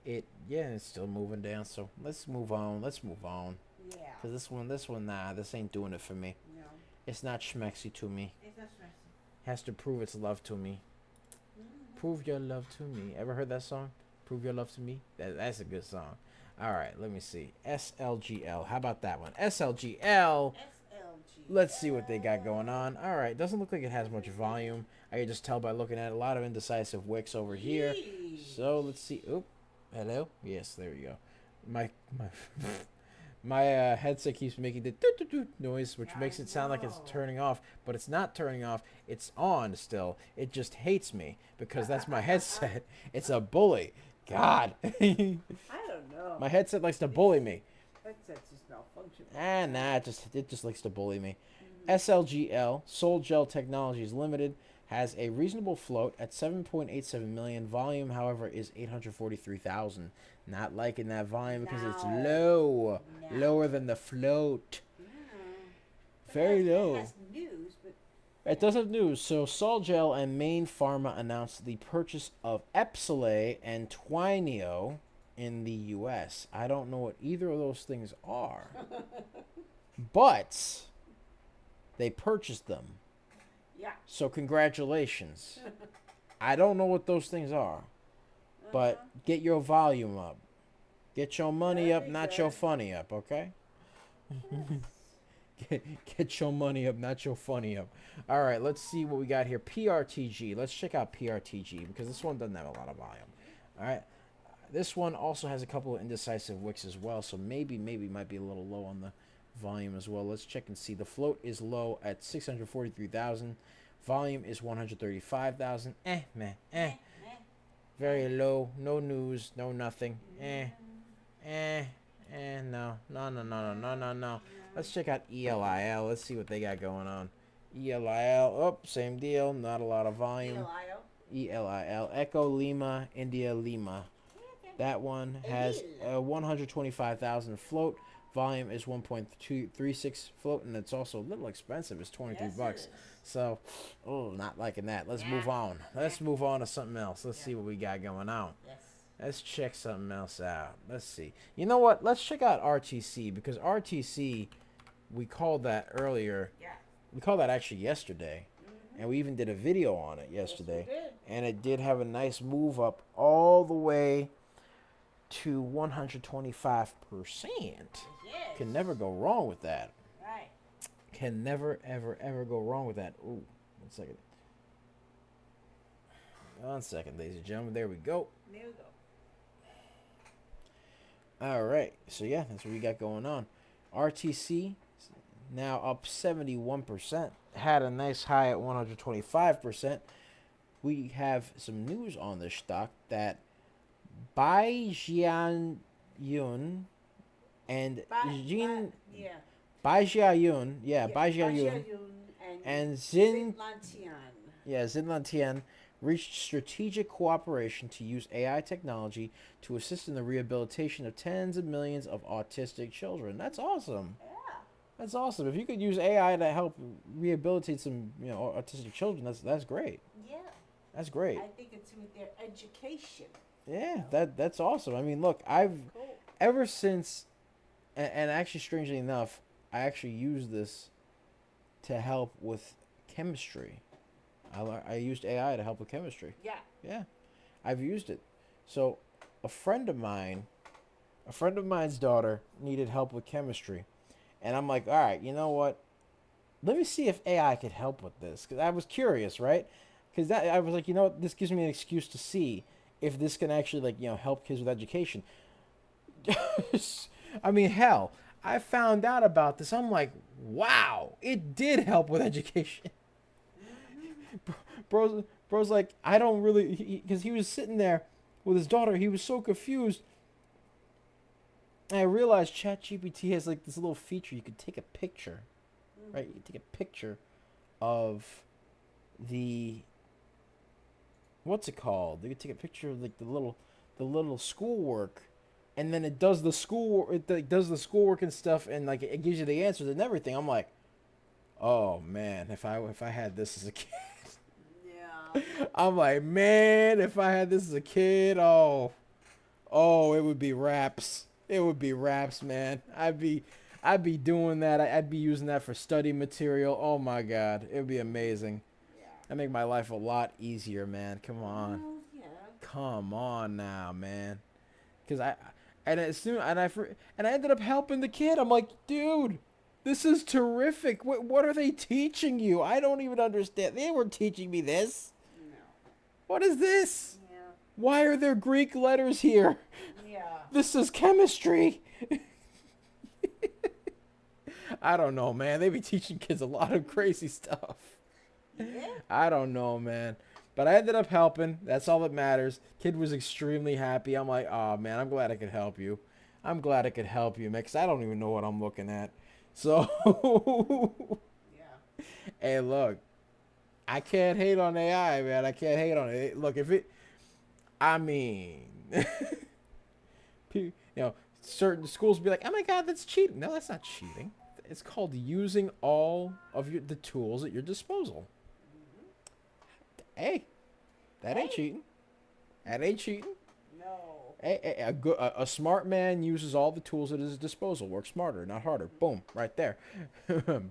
it's still moving down. So let's move on. Yeah. Cause this one, nah, this ain't doing it for me. No. It's not schmexy to me. It's not stressing. Has to prove its love to me. Prove your love to me. Ever heard that song? Prove your love to me? That's a good song. All right, let me see. SLGL. How about that one? SLGL. Let's see what they got going on. All right, doesn't look like it has much volume. I can just tell by looking at a lot of indecisive wicks over here. So let's see. Oop. Hello? Yes, there you go. My headset keeps making the doo-doo-doo noise, which makes it sound like it's turning off, but it's not turning off. It's on still. It just hates me because that's my headset. It's a bully. God. I don't know. My headset likes to bully me. Headset's just malfunctioning. Nah, it just likes to bully me. SLGL, Soul Gel Technologies Limited, has a reasonable float at 7.87 million. Volume, however, is 843,000. Not liking that volume because it's low. No. Lower than the float. Very low. It has news, but it does have news. So Solgel and Maine Pharma announced the purchase of Epsilay and Twinio in the U.S. I don't know what either of those things are. But they purchased them. yeah. So congratulations. I don't know what those things are. But get your volume up. Get your money up, not your funny up, okay? Get your money up, not your funny up. All right, let's see what we got here. PRTG. Let's check out PRTG because this one doesn't have a lot of volume. All right. This one also has a couple of indecisive wicks as well, so maybe might be a little low on the volume as well. Let's check and see. The float is low at 643,000. Volume is 135,000. Very low. No news. No nothing. No. Let's check out ELIL. Let's see what they got going on. ELIL. Oh, same deal. Not a lot of volume. ELIL. Echo Lima, India Lima. That one has 125,000 float. Volume is 1.236 float, and it's also a little expensive. It's 23 bucks. So, not liking that. Let's move on. Let's move on to something else. Let's see what we got going on. Let's check something else out. Let's see. You know what? Let's check out RTC because RTC, we called that earlier. We called that actually yesterday. And we even did a video on it yesterday. And it did have a nice move up all the way to 125%. Can never go wrong with that. Right. Can never, ever go wrong with that. Ooh, 1 second. 1 second, ladies and gentlemen. There we go. There we go. All right. So, yeah, that's what we got going on. RTC now up 71%. Had a nice high at 125%. We have some news on this stock that Baijiayun and Baijiayun, Baijiayun and Xinlantian reached strategic cooperation to use AI technology to assist in the rehabilitation of tens of millions of autistic children. That's awesome. That's awesome. If you could use AI to help rehabilitate some, autistic children, that's great. Yeah. That's great. I think it's with their education. Yeah, that's awesome. I mean, look, ever since and actually, strangely enough, I actually use this to help with chemistry. I used AI to help with chemistry. Yeah. Yeah, I've used it. So, a friend of mine, a friend of mine's daughter needed help with chemistry, and I'm like, all right, you know what? Let me see if AI could help with this, because I was curious, right? Because that I was like, you know what? This gives me an excuse to see if this can actually like help kids with education. I mean, hell, I found out about this. I'm like, wow, it did help with education. Bro's like, I don't really, because he was sitting there with his daughter. He was so confused. And I realized ChatGPT has like this little feature. You could take a picture, right? You take a picture of the, what's it called? You could take a picture of like the little schoolwork, and then it does the school, it like, does the schoolwork and stuff, and like it gives you the answers and everything. I'm like, oh man, if I had this as a kid. Yeah. I'm like, man, if I had this as a kid, it would be raps. It would be raps, man. I'd be doing that. I'd be using that for study material. Oh my god, it would be amazing. Yeah. That'd make my life a lot easier, man. Come on, Well, yeah. come on now, man. Cause and as soon and I ended up helping the kid. I'm like, dude, this is terrific. What are they teaching you? I don't even understand. They weren't teaching me this. No. What is this? Yeah. Why are there Greek letters here? Yeah. This is chemistry. I don't know, man. They be teaching kids a lot of crazy stuff. Yeah. I don't know, man. But I ended up helping. That's all that matters. Kid was extremely happy. I'm like, oh, man, I'm glad I could help you. I'm glad I could help you, man, because I don't even know what I'm looking at. So, Yeah. hey, look, I can't hate on AI, man. I can't hate on it. Look, I mean, certain schools be like, oh my God, that's cheating. No, that's not cheating. It's called using all of the tools at your disposal. Hey, that ain't cheating. That ain't cheating. No. Hey, a smart man uses all the tools at his disposal. Work smarter, not harder. Boom, right there.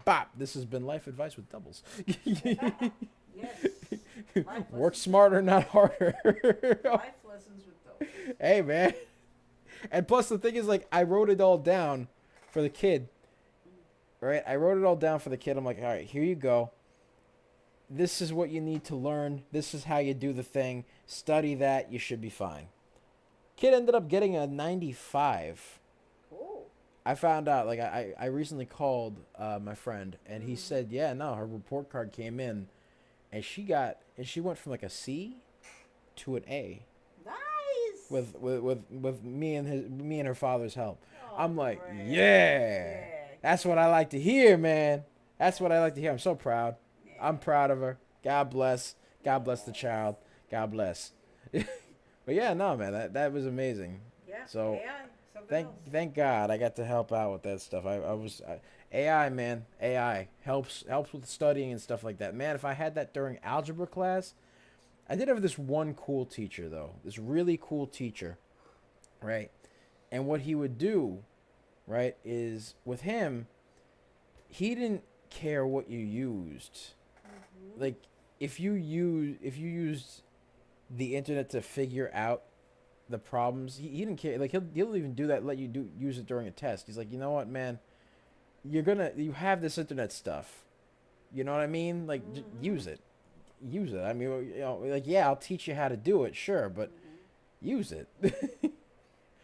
Bop. This has been Life Advice with Doubles. Yes. Life Work lessons- smarter, not harder. Life lessons with those. Hey, man. And plus, the thing is, like, I wrote it all down for the kid. Right? I wrote it all down for the kid. I'm like, all right, here you go. This is what you need to learn. This is how you do the thing. Study that. You should be fine. Kid ended up getting a 95. Cool. I found out, like, I recently called my friend, and he said, yeah, no, her report card came in, and she went from, like, a C to an A. Nice. With me and her father's help. Oh, I'm like, great. yeah. That's what I like to hear, man. That's what I like to hear. I'm so proud. Yeah. I'm proud of her. God bless. God bless the child. God bless. But yeah, no, man, that was amazing. Yeah. So, AI, something else. Thank God I got to help out with that stuff. AI, man, AI helps with studying and stuff like that. Man, if I had that during algebra class, I did have this one cool teacher though. This really cool teacher, right? And what he would do, right, is with him, he didn't care what you used. Like if you used the internet to figure out the problems, he didn't care. Like he'll even do that, let you use it during a test. He's like, you know what, man, you have this internet stuff, you know what I mean? Like use it. I mean, like, yeah, I'll teach you how to do it, sure, but use it.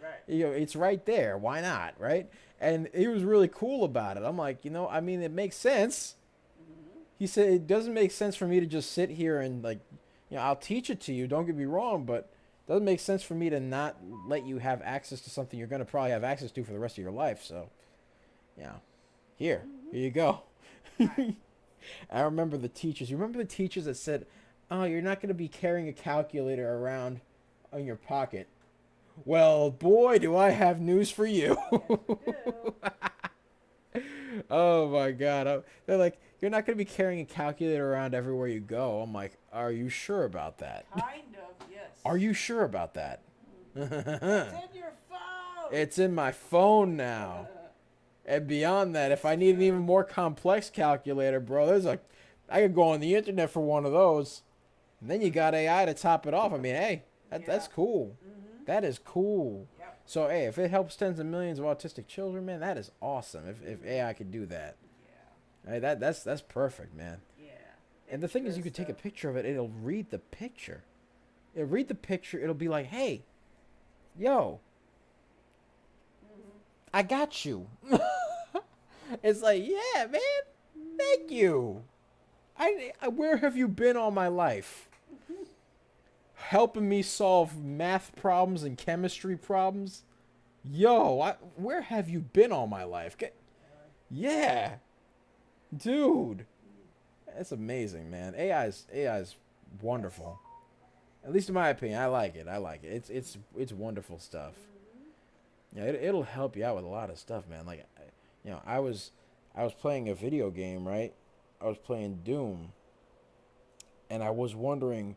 Right. It's right there. Why not, right? And he was really cool about it. I'm like, I mean, it makes sense. He said it doesn't make sense for me to just sit here and like, I'll teach it to you. Don't get me wrong, but it doesn't make sense for me to not let you have access to something you're going to probably have access to for the rest of your life. So, here you go. I remember the teachers. You remember the teachers that said, "Oh, you're not going to be carrying a calculator around in your pocket." Well, boy, do I have news for you. Oh my God. They're like, you're not going to be carrying a calculator around everywhere you go. I'm like, are you sure about that? Kind of, yes. Are you sure about that? It's in your phone. It's in my phone now. And beyond that, if I need an even more complex calculator, bro, I could go on the internet for one of those. And then you got AI to top it off. I mean, hey, that's cool. Mm-hmm. That is cool. Yep. So, hey, if it helps tens of millions of autistic children, man, that is awesome. If AI could do that, Yeah. hey, that's perfect, man. Yeah. And the thing is, you could take a picture of it. It'll read the picture. It'll read the picture. It'll be like, hey, yo, I got you. It's like, yeah, man, thank you. Where have you been all my life? Helping me solve math problems and chemistry problems? Yo, where have you been all my life? Yeah, dude, that's amazing, man. AI's wonderful. At least in my opinion, I like it. It's wonderful stuff. Yeah, it'll help you out with a lot of stuff, man. Like, I was playing a video game, right? I was playing Doom, and I was wondering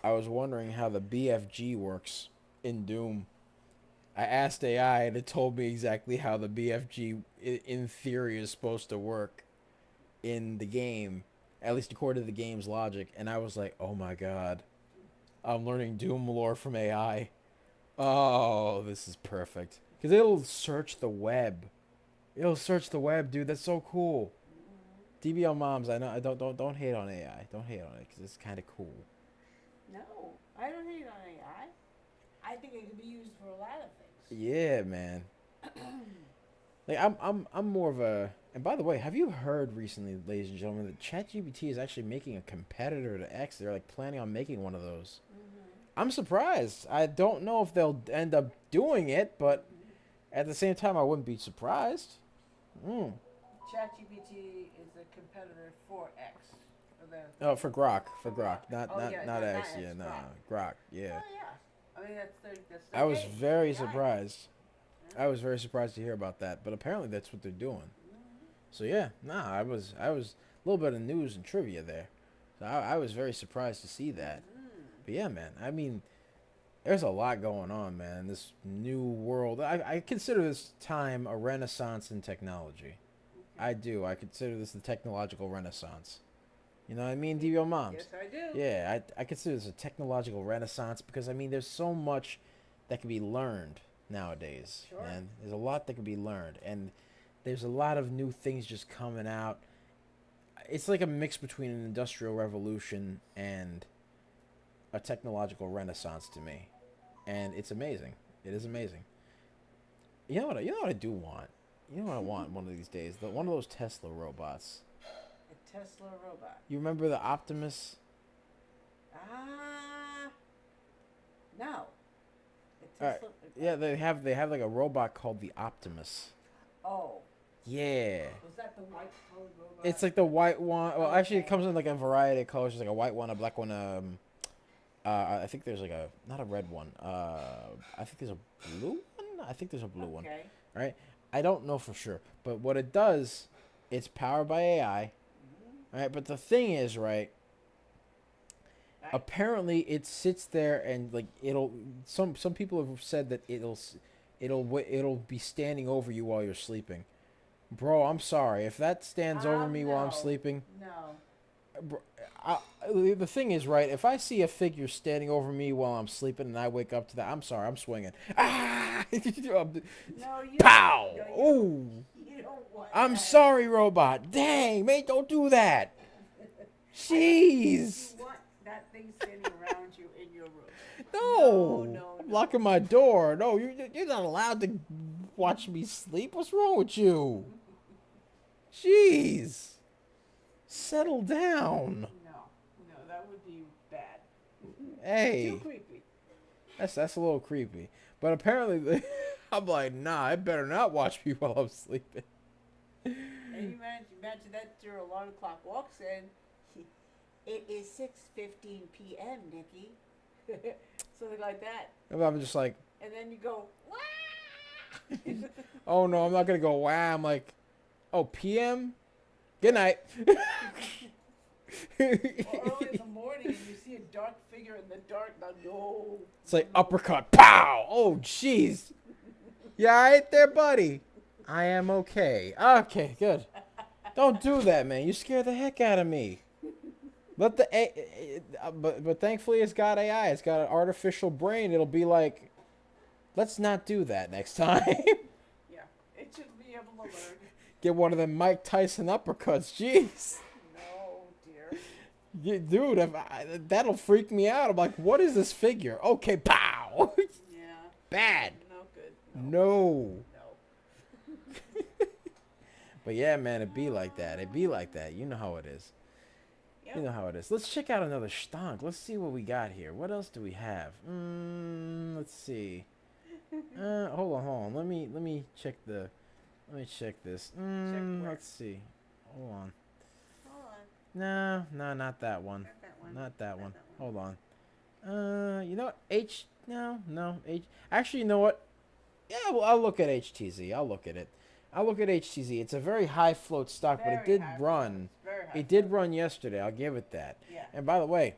how the BFG works in Doom. I asked AI, and it told me exactly how the BFG, in theory, is supposed to work in the game, at least according to the game's logic. And I was like, oh my god, I'm learning Doom lore from AI. Oh, this is perfect. Because it'll search the web. It'll search the web, dude. That's so cool. DBL moms, I know. Don't hate on AI. Don't hate on it because it's kind of cool. No, I don't hate on AI. I think it can be used for a lot of things. Yeah, man. Like I'm more of a. And by the way, have you heard recently, ladies and gentlemen, that ChatGPT is actually making a competitor to X? They're like planning on making one of those. I'm surprised. I don't know if they'll end up doing it, but at the same time, I wouldn't be surprised. ChatGPT is a competitor for X. Oh, for Grok, not not X. X, Yeah, no, Grok. Grok. Yeah. Oh yeah. I mean that's their I was game. very AI. surprised. I was very surprised to hear about that, but apparently that's what they're doing. So yeah, I was a little bit of news and trivia there. So I was very surprised to see that. But yeah, man, I mean, there's a lot going on, man. This new world. I consider this time a renaissance in technology. I do. I consider this the technological renaissance. You know what I mean, DBO moms? Yes, I do. Yeah, I consider this a technological renaissance because, I mean, there's so much that can be learned nowadays. Sure. Man. There's a lot that can be learned. And there's a lot of new things just coming out. It's like a mix between an industrial revolution and a technological renaissance to me. And it's amazing. It is amazing. You know what I do want? You know what I want one of these days? One of those Tesla robots. A Tesla robot. You remember the Optimus? No. Yeah, they have like a robot called the Optimus. Oh. Yeah. Was that the white colored robot? It's like the white one. Well, actually, it comes in like a variety of colors. There's like a white one, a black one. I think there's like not a red one. I think there's a blue one. I think there's a blue one. Okay. Right. I don't know for sure, but what it does, it's powered by AI. Right. But the thing is, right. Apparently, it sits there and like it'll. Some people have said that it'll be standing over you while you're sleeping. Bro, I'm sorry if that stands over me while I'm sleeping. No. Bro, the thing is, right, if I see a figure standing over me while I'm sleeping and I wake up to that, I'm sorry, I'm swinging. Ah! No, you Pow! No, Oh! You don't want I'm that. sorry, robot. Dang, mate, don't do that. Jeez. You want that thing standing around you in your room. No. I'm locking my door. No, you're not allowed to watch me sleep. What's wrong with you? Jeez. Settle down. No, that would be bad. Hey. Too creepy. That's a little creepy. But apparently, I'm like, nah, it better not watch me while I'm sleeping. And you imagine that your alarm clock walks in. It is 6:15 p.m., Nikki. Something like that. And I'm just like, And then you go, wah! oh no, I'm not gonna go wow. I'm like, oh, PM. Good night. Or early in the morning and you see a dark figure in the dark. No. It's like uppercut, pow. Oh, jeez. You all right there, buddy? I am okay. Okay, good. Don't do that, man. You scare the heck out of me. Let the but thankfully it's got AI. It's got an artificial brain. It'll be like, let's not do that next time. Yeah, it should be able to learn. Get one of them Mike Tyson uppercuts. Jeez. No, dear. Dude, that'll freak me out. I'm like, what is this figure? Okay, pow. Yeah. Bad. No good. No. No. But yeah, man, it'd be like that. It'd be like that. You know how it is. Yep. You know how it is. Let's check out another stonk. Let's see what we got here. What else do we have? Let's see. Hold on. Let me check the. Let me check this. where? Let's see. Hold on. Hold on. No, not that one. Not that one. Not that Not one. that one. Hold on. You know what? No, H. Actually, you know what? Yeah, well, I'll look at HTZ. I'll look at it. I'll look at HTZ. It's a very high float stock, but it Very did high run. float. Very high It did float. run yesterday. I'll give it that. Yeah. And by the way,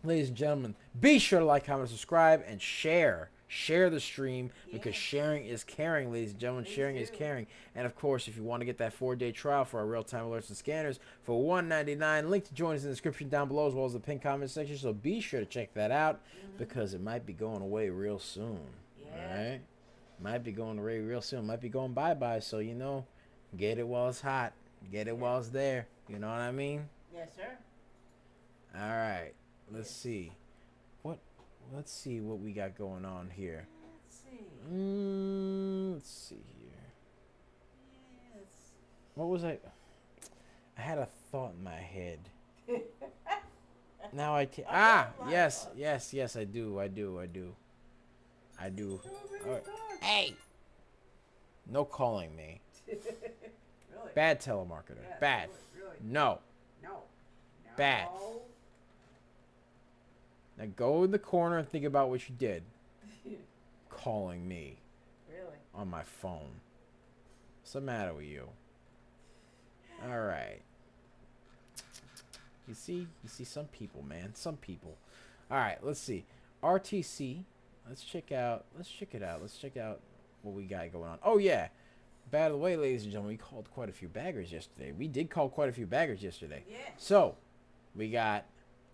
ladies and gentlemen, be sure to like, comment, subscribe, and share. Share the stream because Yeah. sharing is caring, ladies and gentlemen. Please Sharing is do. caring. And of course, if you want to get that 4-day trial for our real-time alerts and scanners for $199, link to join us in the description down below as well as the pinned comment section. So be sure to check that out because it might be going away real soon. Yeah. All right, might be going away real soon. Might be going bye-bye. So you know, get it while it's hot. Get it while it's there. You know what I mean? Yes, sir. All right. Let's see. Let's see what we got going on here. Let's see. Let's see here. Yes. What was I had a thought in my head. Now yes, I do. All right. Hey, no calling me. Really? Bad telemarketer. Yeah, Bad. Really? No. No. Bad. No. Now go in the corner and think about what you did. Calling me Really? on my phone. What's the matter with you? All right. You see some people, man. Some people. All right, let's see. RTC. Let's check it out. Let's check out what we got going on. Oh yeah. By the way, ladies and gentlemen, we called quite a few baggers yesterday. We did call quite a few baggers yesterday. Yeah. So, we got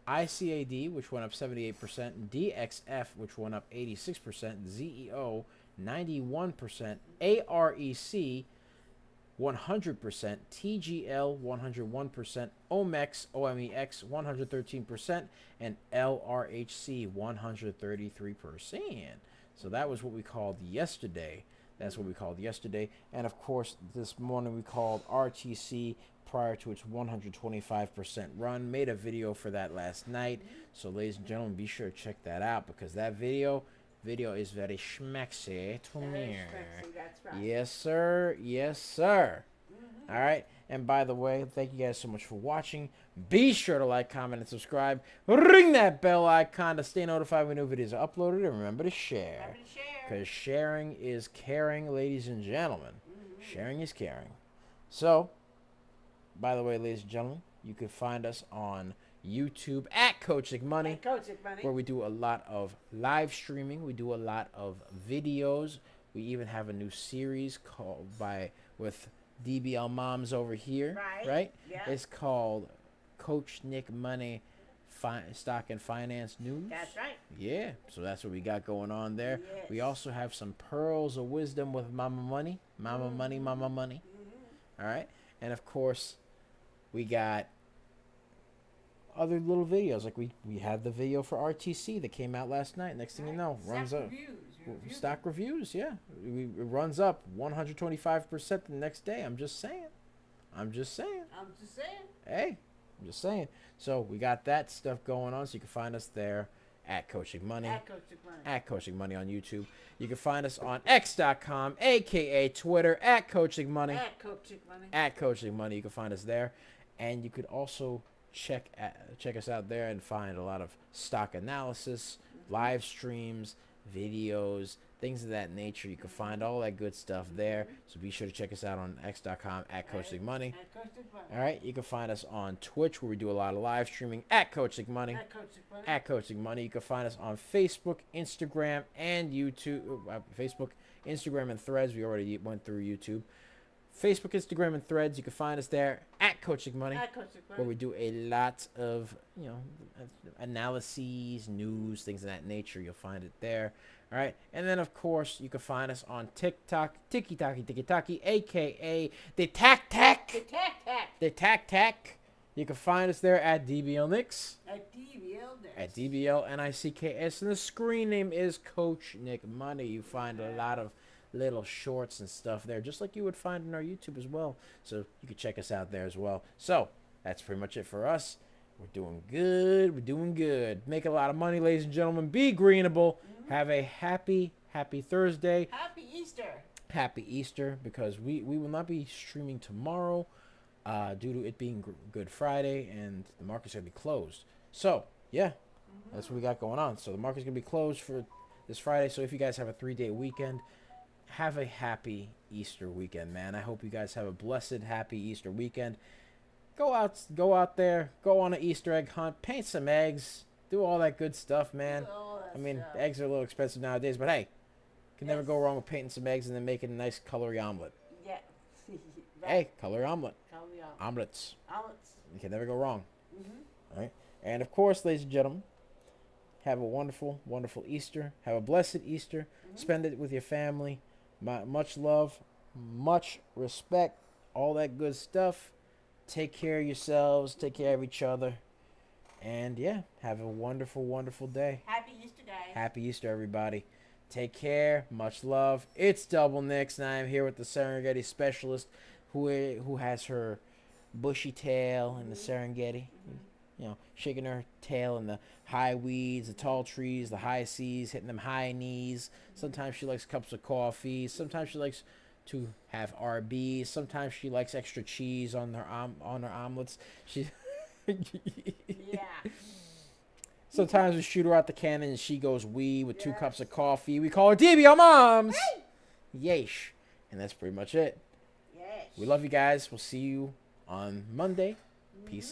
ICAD, which went up 78%, DXF, which went up 86%, ZEO, 91%, AREC, 100%, TGL, 101%, OMEX, 113%, and LRHC, 133%. So that was what we called yesterday. That's what we called yesterday. And of course, this morning we called RTC prior to its 125% run. Made a video for that last night. So ladies and gentlemen, be sure to check that out because that video is very schmexy to me. Very sexy, that's right. Yes, sir. Yes, sir. All right. And by the way, thank you guys so much for watching. Be sure to like, comment, and subscribe. Ring that bell icon to stay notified when new videos are uploaded. And remember to share. Happy to share. Because sharing is caring, ladies and gentlemen. Sharing is caring. So, by the way, ladies and gentlemen, you can find us on YouTube at Coaching Money, Coaching Money. where we do a lot of live streaming. We do a lot of videos. We even have a new series called with DBL Moms over here. Right? Yeah. It's called Coach Nick Money Stock and Finance News. That's right. Yeah, so that's what we got going on there. Yes. We also have some pearls of wisdom with Mama Money. Mama Money, Mama Money. All right. And of course, we got other little videos. Like we had the video for RTC that came out last night. Next thing you know, runs up. Stock reviews, yeah. It runs up 125% the next day. I'm just saying. Hey, I'm just saying. So we got that stuff going on. So you can find us there at Coaching Money. At Coaching Money on YouTube. You can find us on X.com, aka Twitter, at Coaching Money. At Coaching Money. You can find us there. And you could also check us out there and find a lot of stock analysis, live streams, videos, things of that nature. You can find all that good stuff there. So be sure to check us out on x.com at Coach Sig Money. At Coach Sig Money. All right, you can find us on Twitch where we do a lot of live streaming at Coach Sig Money. At Coach Sig Money. At Coach Sig Money. You can find us on Facebook, Instagram, and YouTube. Facebook, Instagram, and Threads. We already went through YouTube. Facebook, Instagram, and Threads. You can find us there at Coach Sig Money, At Coach Sig Money. where we do a lot of analyses, news, things of that nature. You'll find it there. All right, and then of course you can find us on TikTok, Tiki-Taki, aka the Tac Tac. The Tac Tac. The Tac Tac. You can find us there at DBL Nicks. At DBL Nicks. At DBL NICKS, and the screen name is Coach Nick Money. You find a lot of little shorts and stuff there, just like you would find in our YouTube as well. So you can check us out there as well. So that's pretty much it for us. We're doing good. We're doing good. Make a lot of money, ladies and gentlemen. Be greenable. Have a happy Thursday. Happy Easter. Happy Easter, because we will not be streaming tomorrow due to it being Good Friday and the market's going to be closed. So, yeah, that's what we got going on. So the market's going to be closed for this Friday. So if you guys have a 3-day weekend, have a happy Easter weekend, man. I hope you guys have a blessed, happy Easter weekend. Go out there, go on an Easter egg hunt, paint some eggs, do all that good stuff, man. I mean, eggs are a little expensive nowadays, but hey, can never go wrong with painting some eggs and then making a nice colory omelet. Yeah. Hey, colory omelet. Colory omelet. Omelets. Omelets. You can never go wrong. Mm-hmm. All right? And of course, ladies and gentlemen, have a wonderful, wonderful Easter. Have a blessed Easter. Spend it with your family. Much love, much respect, all that good stuff. Take care of yourselves. Take care of each other. And, yeah, have a wonderful, wonderful day. Happy Easter, guys. Happy Easter, everybody. Take care. Much love. It's Double Nicks, and I am here with the Serengeti specialist who has her bushy tail in the Serengeti. You know, shaking her tail in the high weeds, the tall trees, the high seas, hitting them high knees. Sometimes she likes cups of coffee. Sometimes she likes to have RBs. Sometimes she likes extra cheese on her omelets. Yeah. Sometimes we shoot her out the cannon and she goes wee with 2 cups of coffee. We call her DBL Moms. Yeesh. And that's pretty much it. Yes. We love you guys. We'll see you on Monday. Peace out.